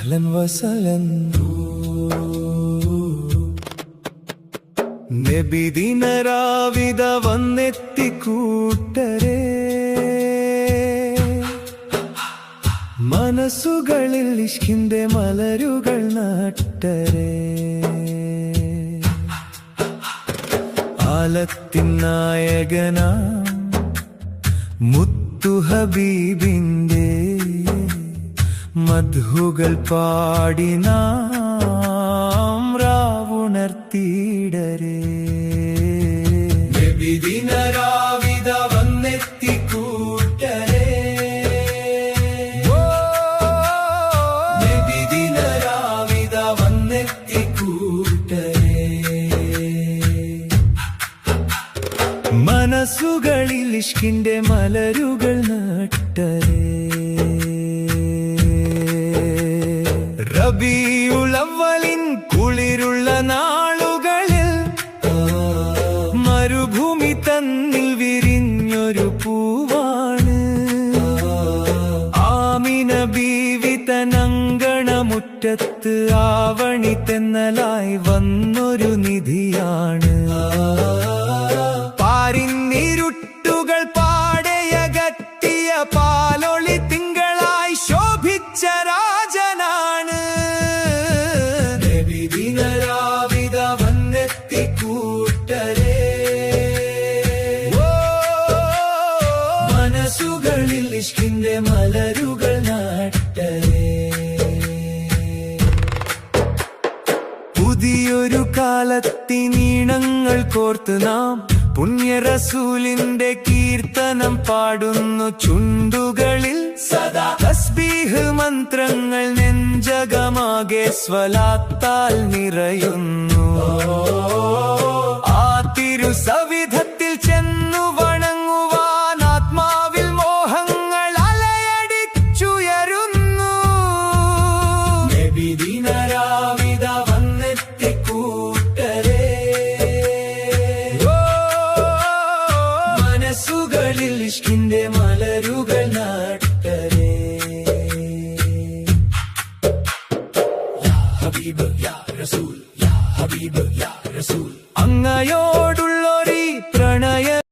അഹ്ലൻ വസഹലൻ നബിദിനരാവിത വന്നെത്തി കൂട്ടരേ മനസ്സുകളിൽ ഇഷ്കിന്റെ മലരുകൾ നട്ടരേ ആലത്തിൻ നായകനാം മുത്തു ഹബീബിന്റെ മദ്ഹുകൾ പാടി നാം രാവുണർത്തിയിടരേ നബിദിനരാവിത വന്നെത്തി കൂട്ടരേ നബിദിനരാവിത വന്നെത്തി കൂട്ടരേ മനസ്സുകളിൽ ഇഷ്കിന്റെ മലരുകൾ നട്ടരേ റബീഉൽ അവ്വലിൻ കുളിരുള്ള നാളുകളിൽ മരുഭൂമി തന്നിൽ വിരിഞ്ഞൊരു പൂവാണ് ആമിന ബീവി തനങ്കണമുറ്റത്ത് ആവണി തെന്നലായി വന്നൊരു നിധിയാണ് പാരിന്നിരുട്ടുകൾ പാടയകറ്റിയ പാലൊളി തിങ്കളായി ശോഭിച്ച രാജനാണ് നബിദിനരാവിത വന്നെത്തി കൂട്ടരേ മനസ്സുകളിൽ ഇഷ്കിന്റെ മലരുകൾ നട്ടരേ പുതിയൊരു കാലത്തിനീണങ്ങൾ കോർത്ത് നാം പുണ്യ റസൂലിന്റെ കീർത്തനം പാടുന്നു ചുണ്ടുകളിൽ സദാ തസ്ബീഹ് മന്ത്രങ്ങൾ നെഞ്ചകമാകെ സ്വലാത്താൽ നിറയുന്നു